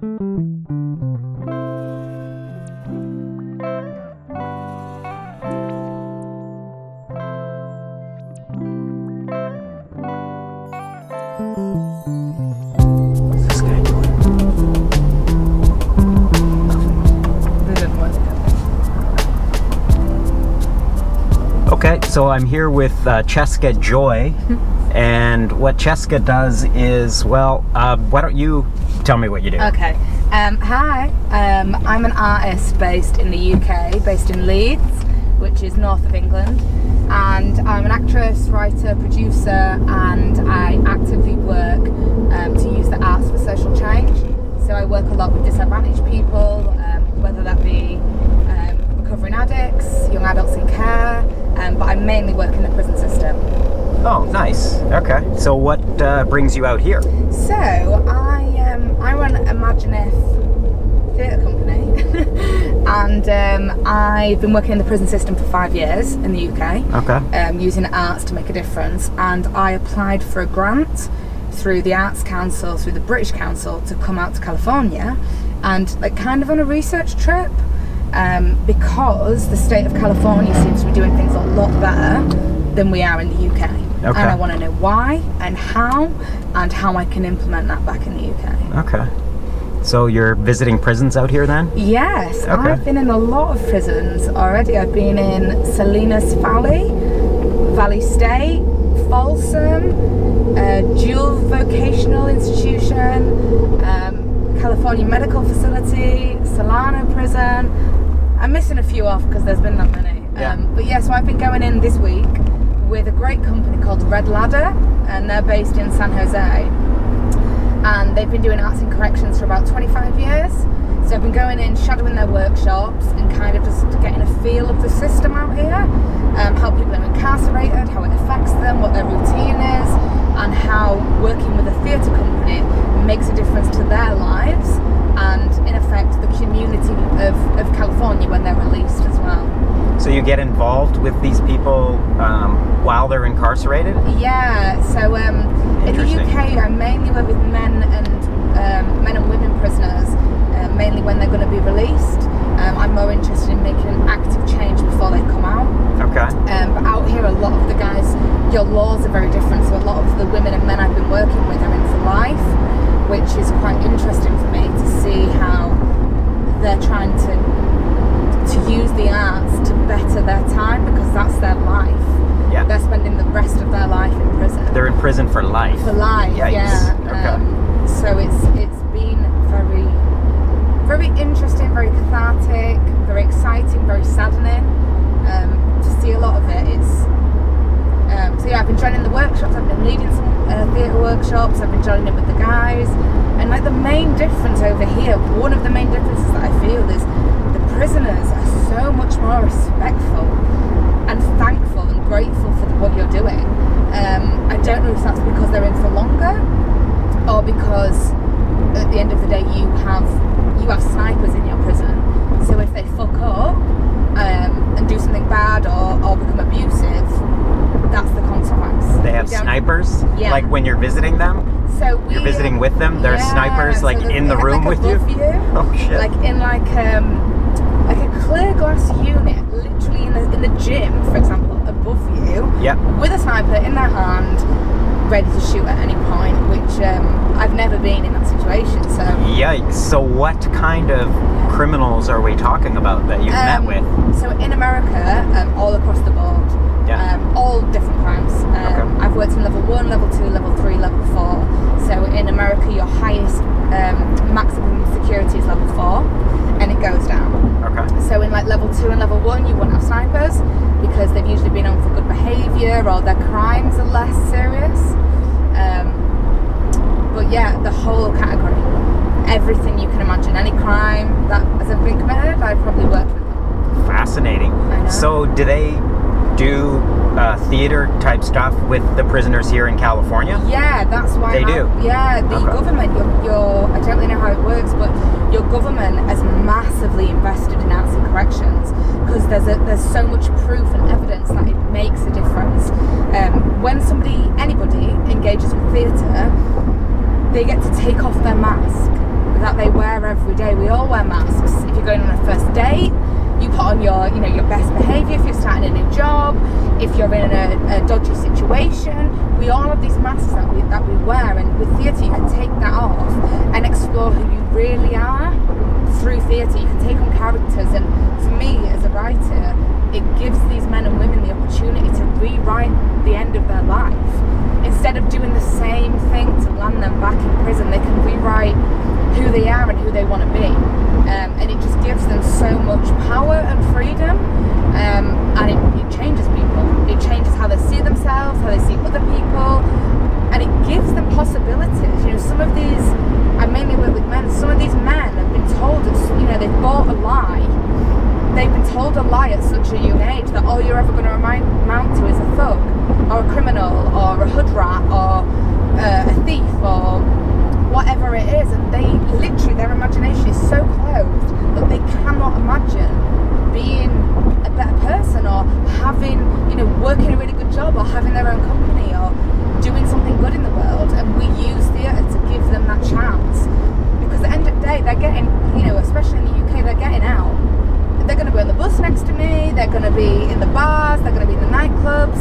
What's this guy doing? They didn't want it. Okay, so I'm here with Cheska Joy, and what Cheska does is, well, why don't you tell me what you do? Okay. Hi. I'm an artist based in the UK, based in Leeds, which is north of England. And I'm an actress, writer, producer, and I actively work to use the arts for social change. So I work a lot with disadvantaged people, whether that be recovering addicts, young adults in care, but I mainly work in the prison system. Oh, nice. Okay. So what brings you out here? So I run Imaginif theatre company, and I've been working in the prison system for 5 years in the UK. Okay. Using arts to make a difference, and I applied for a grant through the Arts Council, through the British Council, to come out to California and like kind of on a research trip, because the state of California seems to be doing things a lot better than we are in the UK. Okay. And I want to know why and how I can implement that back in the UK. Okay. So you're visiting prisons out here then? Yes, Okay. I've been in a lot of prisons already. I've been in Salinas Valley, Valley State, Folsom, Dual Vocational Institution, California Medical Facility, Solana Prison. I'm missing a few off because there's been that many. Yeah. But yeah, so I've been going in this week with a great company called Red Ladder, and they're based in San Jose. And they've been doing arts and corrections for about 25 years. So I've been going in, shadowing their workshops, and kind of just getting a feel of the system out here, how people are incarcerated, how it affects them, what their routine is, and how working with a theatre company makes a difference to their lives, and in effect the community of California when they're released as well. So you get involved with these people while they're incarcerated? Yeah, so in the UK I mainly work with men and women prisoners, mainly when they're going to be released. I'm more interested in making an active change before they come out. Okay. But out here a lot of the guys, your laws are very different, so a lot of the women and men I've been working with are in for life, which is quite interesting for me to see how they're trying to use the arts to better their time, because that's their life. Yeah. They're spending the rest of their life in prison. They're in prison for life. For life, Yikes. yeah. Okay. So it's been very, very interesting, very cathartic, very exciting, very saddening to see a lot of it. So yeah, I've been joining the workshops, I've been leading some theatre workshops, I've been joining in with the guys, and like the main difference over here, one of the main differences that I feel is the prisoners are so much more respectful and thankful and grateful for what you're doing. I don't know if that's because they're in for longer, or because at the end of the day you have snipers in your prison. So if they fuck up and do something bad or become abusive, that's the consequence. They have snipers? Yeah. Like when you're visiting them? So You're visiting with them? There's snipers like so in the room with you? Oh shit. Like in like a clear glass unit, literally in the gym, for example, above you. Yep. With a sniper in their hand, ready to shoot at any point, which I've never been in that situation. So yikes. So what kind of criminals are we talking about that you've met with? So in America, all across the board. Yeah. All different crimes. Okay. I've worked in level 1, level 2, level 3, level 4. So in America, your highest maximum security is level 4, and it goes down. Okay. So in like level 2 and level 1, you won't have snipers because they've usually been on for good behaviour, or their crimes are less serious. But yeah, the whole category, everything you can imagine, any crime that has ever been committed, I've probably worked with them. Fascinating. I know. So do they do theater type stuff with the prisoners here in California? Yeah, that's why they do. Yeah, the government, your I don't really know how it works, but your government has massively invested in arts and corrections because there's so much proof and evidence that it makes a difference. When anybody engages with theatre, they get to take off their mask that they wear every day. We all wear masks. If you're going on a first date, you put on your, you know, your best behaviour. If you're starting a new job, if you're in a dodgy situation, we all have these masks that we wear. And with theatre, you can take that off and explore who you really are through theatre. You can take on characters, and for me as a writer, it gives these men and women the opportunity to rewrite the end of their life. Instead of doing the same thing to land them back in prison, they can rewrite who they are and who they want to be. And it just gives them so much power and freedom, and it changes people. It changes how they see themselves, how they see other people, and it gives them possibilities. You know, some of these, I mainly work with men, some of these men have been told, you know, they've bought a lie. They've been told a lie at such a young age that all you're ever going to amount to is a thug, or a criminal, or a hood rat, or a thief, or whatever it is. And they literally, their imagination is so closed that they cannot imagine being a better person, or having, you know, working a really good job, or having their own company, or doing something good in the world. And we use theatre to give them that chance, because at the end of the day, they're getting, you know, especially in the UK, they're getting out. They're going to be on the bus next to me, they're going to be in the bars, they're going to be in the nightclubs.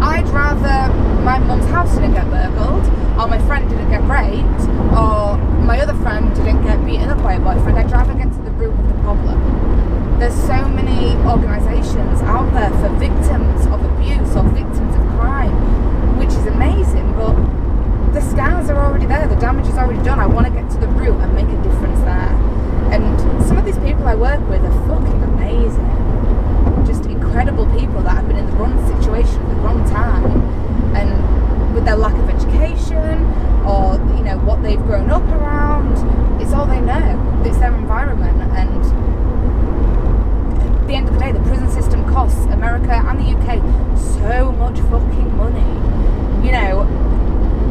I'd rather my mum's house didn't get burgled, or my friend didn't get raped, or my other friend didn't get beaten up by a boyfriend. I'd rather get to the root of the problem. There's so many organisations out there for victims of abuse or victims of crime, which is amazing, but the scars are already there, the damage is already done. I want to get to the root and make a difference there. And some of these people I work with are fucking amazing. Just incredible people that have been in the wrong situation at the wrong time, and with their lack of education, or, you know, what they've grown up around, it's all they know. It's their environment. And at the end of the day, the prison system costs America and the UK so much fucking money. You know,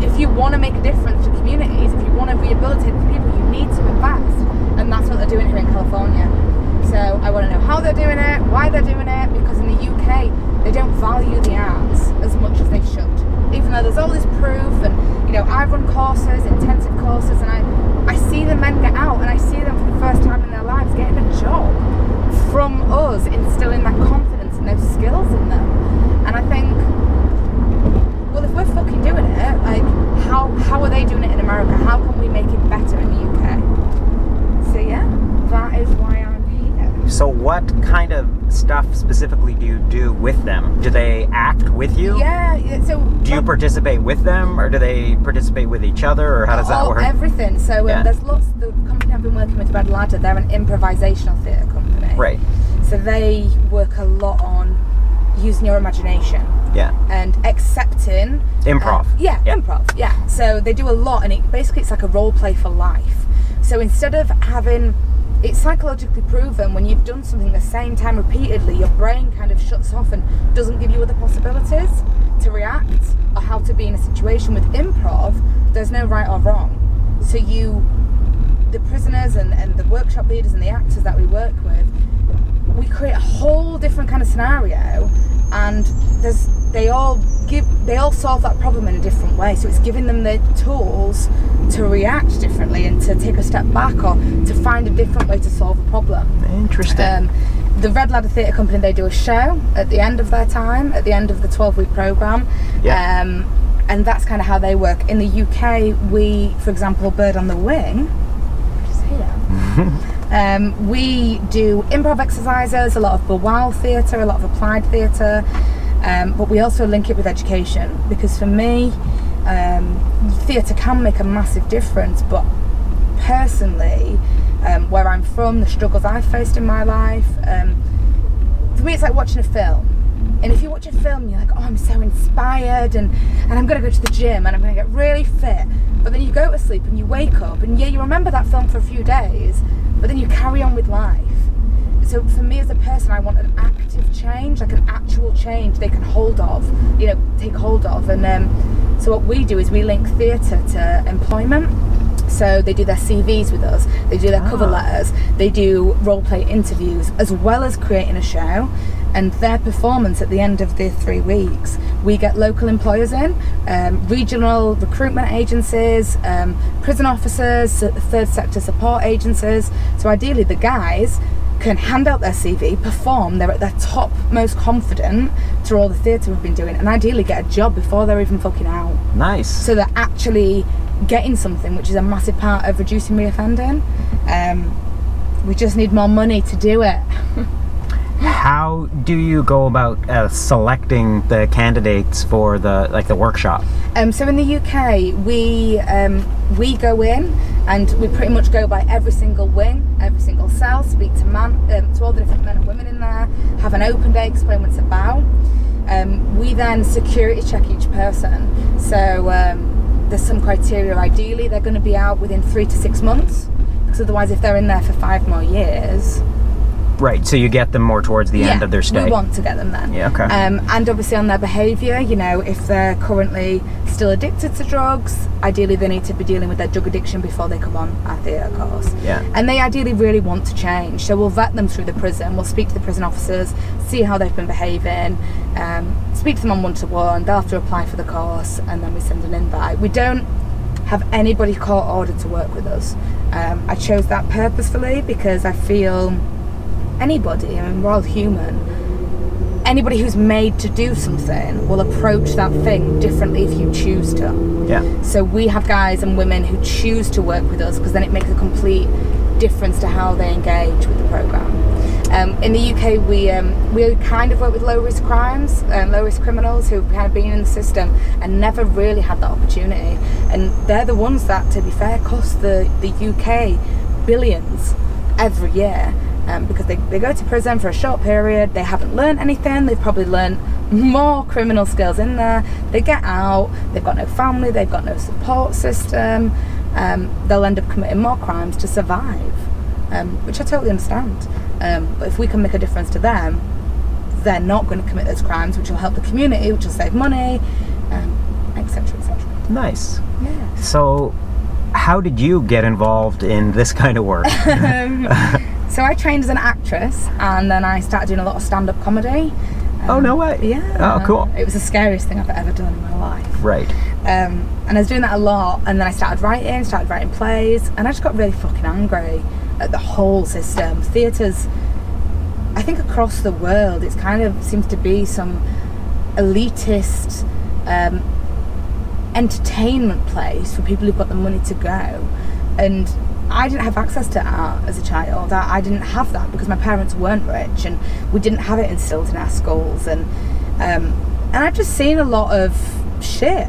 if you want to make a difference to communities, if you want to rehabilitate the people, you need to invest. And that's what they're doing here in California. So I want to know how they're doing it, why they're doing it, because in the UK they don't value the arts as much as they should. Even though there's all this proof, and, you know, I run courses, intensive courses, and I see the men get out, and I see them for the first time in their lives getting a job from us, instilling that confidence and those skills in them. And I think, well, if we're fucking doing it, like, how are they doing it in America? How can we make it better in the UK? So yeah, that is why I'm here. So what kind of stuff specifically do you do with them? Do they act with you? Yeah, so... Do you participate with them, or do they participate with each other, or how does that work? Everything. So there's lots, the company I've been working with, Red Ladder, they're an improvisational theatre company. Right. So they work a lot on using your imagination. Yeah. And accepting... Improv. Yeah, improv, yeah. So they do a lot, and it's like a role play for life. So instead of having, it's psychologically proven, when you've done something the same time repeatedly, your brain kind of shuts off and doesn't give you other possibilities to react or how to be in a situation. With improv, there's no right or wrong. So the prisoners and the workshop leaders and the actors that we work with, we create a whole different kind of scenario, and they all solve that problem in a different way. So it's giving them the tools to react differently and to take a step back, or to find a different way to solve a problem. Interesting. The Red Ladder Theatre Company, they do a show at the end of their time, at the end of the 12-week programme. Yeah. And that's kind of how they work. In the UK, we, for example, Bird on the Wing, which is here, we do improv exercises, a lot of Bewile theatre, a lot of applied theatre, but we also link it with education, because for me, theatre can make a massive difference. But personally, where I'm from, the struggles I've faced in my life, for me it's like watching a film. And if you watch a film, you're like, oh, I'm so inspired, and I'm going to go to the gym, and I'm going to get really fit. But then you go to sleep and you wake up, and yeah, you remember that film for a few days, but then you carry on with life. So for me as a person, I want an active change, like an actual change they can hold of, you know, take hold of. And so what we do is we link theatre to employment. So they do their CVs with us, they do their cover letters, they do role play interviews, as well as creating a show. and their performance at the end of the 3 weeks, we get local employers in, regional recruitment agencies, prison officers, third sector support agencies. So ideally the guys can hand out their CV, perform, they're at their top most confident through all the theatre we've been doing, and ideally get a job before they're even fucking out. Nice. So they're actually getting something, which is a massive part of reducing reoffending. We just need more money to do it. How do you go about selecting the candidates for the workshop? So in the UK, we go in and we pretty much go by every single wing, every single cell, speak to all the different men and women in there, have an open day, explain what it's about. We then security check each person. So there's some criteria. Ideally, they're going to be out within 3 to 6 months, because otherwise, if they're in there for 5 more years. Right, so you get them more towards the end of their stay. We want to get them then. Yeah, okay. And obviously on their behaviour, you know, if they're currently still addicted to drugs, ideally they need to be dealing with their drug addiction before they come on our theatre course. Yeah. And they ideally really want to change, so we'll vet them through the prison, we'll speak to the prison officers, see how they've been behaving, speak to them on one-to-one, they'll have to apply for the course, and then we send an invite. We don't have anybody court ordered to work with us. I chose that purposefully because I feel anybody, I mean, we're all human, anybody who's made to do something will approach that thing differently if you choose to. Yeah. So we have guys and women who choose to work with us, because then it makes a complete difference to how they engage with the programme. In the UK, we kind of work with low-risk crimes, low-risk criminals who've kind of been in the system and never really had that opportunity. And they're the ones that, to be fair, cost the UK billions every year. Because they go to prison for a short period, they haven't learned anything, they've probably learned more criminal skills in there, they get out, they've got no family, they've got no support system, they'll end up committing more crimes to survive, which I totally understand. But if we can make a difference to them, they're not going to commit those crimes, which will help the community, which will save money, etc, etc. Nice. Yeah. So how did you get involved in this kind of work? So I trained as an actress, and then I started doing a lot of stand-up comedy. Oh, no way. Yeah. Oh, cool. It was the scariest thing I've ever done in my life. Right. And I was doing that a lot, and then I started writing plays, and I just got really fucking angry at the whole system. Theatres, I think across the world, it's kind of seems to be some elitist entertainment place for people who've got the money to go. And I didn't have access to art as a child. I didn't have that because my parents weren't rich, and we didn't have it instilled in our schools. And I've just seen a lot of shit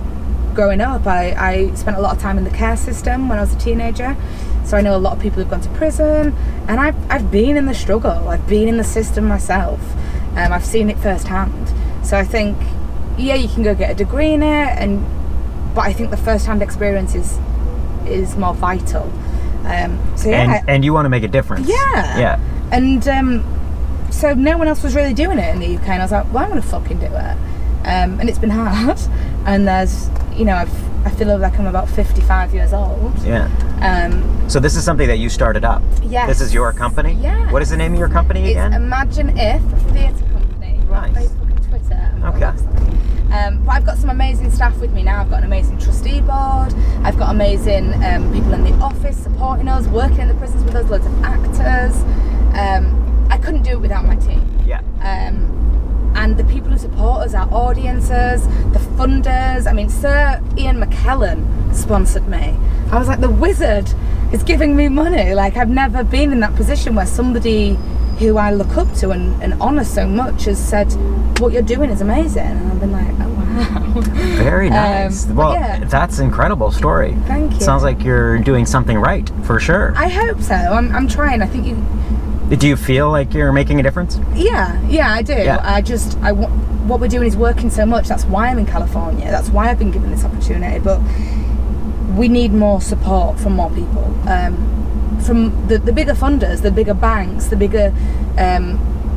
growing up. I spent a lot of time in the care system when I was a teenager, so I know a lot of people who've gone to prison, and I've been in the struggle. I've been in the system myself. I've seen it firsthand. So I think, yeah, you can go get a degree in it, but I think the first-hand experience is more vital. So yeah, and you want to make a difference. Yeah. And so no one else was really doing it in the UK, and I was like, well, I'm gonna fucking do it. And it's been hard. And there's, you know, I feel like I'm about 55 years old. Yeah. So this is something that you started up. Yes. This is your company. Yeah. What is the name of your company again? It's Imagine If Theatre Company. Nice. On Facebook and Twitter. And okay. But I've got some amazing staff with me now. I've got an amazing trustee board. I've got amazing people in the office supporting us, working in the prisons with us, loads of actors. I couldn't do it without my team. Yeah. And the people who support us, our audiences, the funders. I mean, Sir Ian McKellen sponsored me. I was like, the wizard is giving me money. Like, I've never been in that position where somebody who I look up to and honour so much has said, what you're doing is amazing. And I've been like, oh wow. Very nice. Well, yeah. That's an incredible story. Thank you. Sounds like you're doing something right, for sure. I hope so. I'm trying. I think Do you feel like you're making a difference? Yeah, I do. Yeah. What we're doing is working so much. That's why I'm in California. That's why I've been given this opportunity. But we need more support from more people. From the bigger funders, the bigger banks, the bigger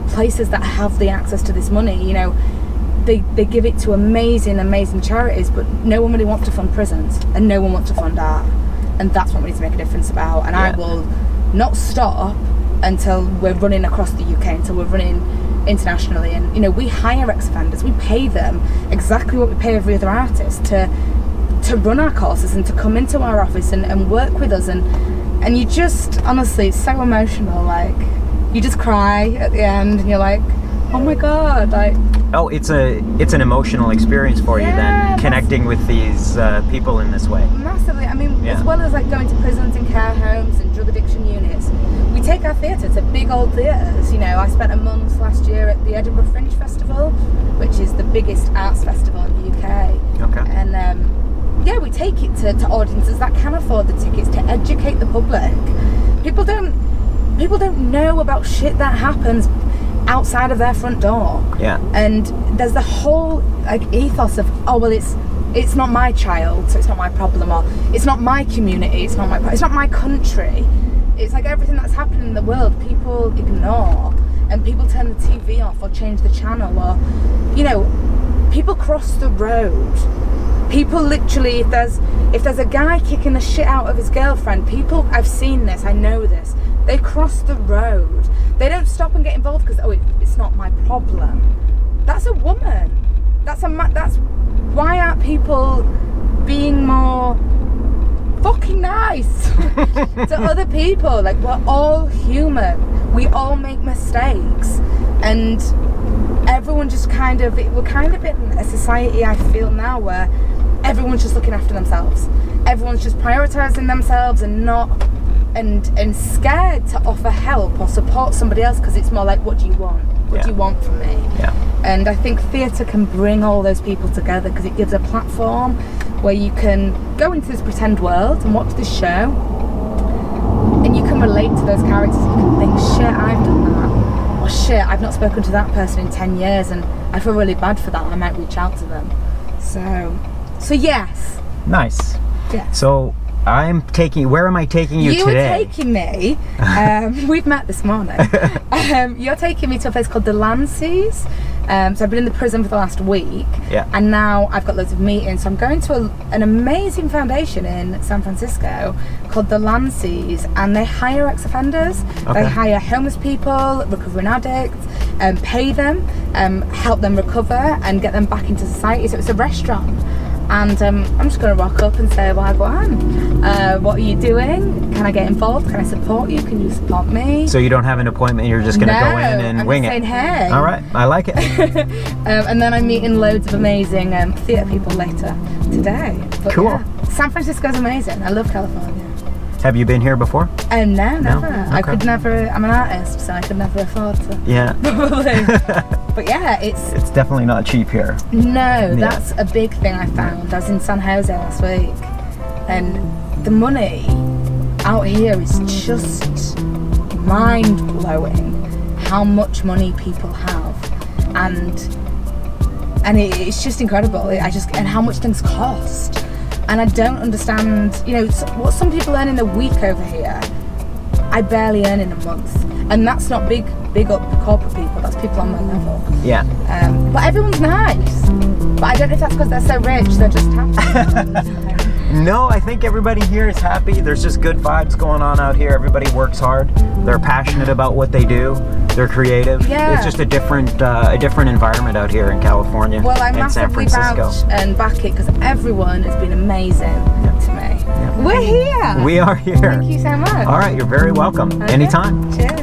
places that have the access to this money. You know, they give it to amazing charities, but no one really wants to fund prisons, and no one wants to fund art. And that's what we need to make a difference about. And I will not stop until we're running across the UK, until we're running internationally, and you know, we hire ex-offenders, we pay them exactly what we pay every other artist to run our courses and to come into our office and work with us, and you just, honestly, it's so emotional, like you just cry at the end and you're like, oh my god, like, oh, it's an emotional experience for you then, connecting with these people in this way. Massively. I mean, as well as like going to prisons and care homes and drug addiction units, we take our theatre to big old theatres. You know, I spent a month last year at the Edinburgh Fringe Festival, which is the biggest arts festival in the UK. Okay. And yeah, we take it to audiences that can afford the tickets, to educate the public. People don't know about shit that happens outside of their front door. Yeah. And there's the whole like ethos of, oh well, it's not my child, so it's not my problem, or it's not my community, it's not my country. It's like everything that's happening in the world, people ignore, and people turn the TV off or change the channel, or, you know, people cross the road. People literally, if there's a guy kicking the shit out of his girlfriend, people, I've seen this, I know this, they cross the road. They don't stop and get involved because, oh, it's not my problem. That's a woman. That's why aren't people being more fucking nice to other people? Like, we're all human. We all make mistakes, and everyone just we're kind of in a society, I feel now, where everyone's just looking after themselves. Everyone's just prioritizing themselves and not and scared to offer help or support somebody else, because it's more like, what do you want? What do you want from me? Yeah. And I think theatre can bring all those people together, because it gives a platform where you can go into this pretend world and watch this show, and you can relate to those characters. You can think, shit, I've done that, or shit, I've not spoken to that person in 10 years and I feel really bad for that, I might reach out to them. So yes. Nice. Yeah. So where am I taking you today? You are taking me, we've met this morning, you're taking me to a place called the Lances. So I've been in the prison for the last week, and now I've got loads of meetings. So I'm going to an amazing foundation in San Francisco called the Lances, and they hire ex-offenders. They hire homeless people, recovering addicts, pay them, help them recover and get them back into society. So it's a restaurant. And I'm just going to rock up and say, Wagwan, what are you doing? Can I get involved? Can I support you? Can you support me? So you don't have an appointment, you're just going to go in and wing it? I'm just saying, hey. All right, I like it. And then I'm meeting loads of amazing theatre people later today. But cool. Yeah, San Francisco's amazing. I love California. Have you been here before? No, never. No? Okay. I could never, I'm an artist, so I could never afford to. Yeah. But yeah, it's definitely not cheap here. No, that's a big thing I found. I was in San Jose last week, and the money out here is just mind-blowing how much money people have, and it's just incredible. And how much things cost. And I don't understand, you know, what some people earn in a week over here, I barely earn in a month. And that's not big up corporate people, that's people on my level. Yeah. But everyone's nice. But I don't know if that's because they're so rich, they're just happy. No, I think everybody here is happy. There's just good vibes going on out here. Everybody works hard. They're passionate about what they do. They're creative. Yeah. It's just a different environment out here in California and San Francisco. Vouch and back it, because everyone has been amazing to me. We're here. We are here. Thank you so much. All right, you're very welcome. Anytime. Cheers.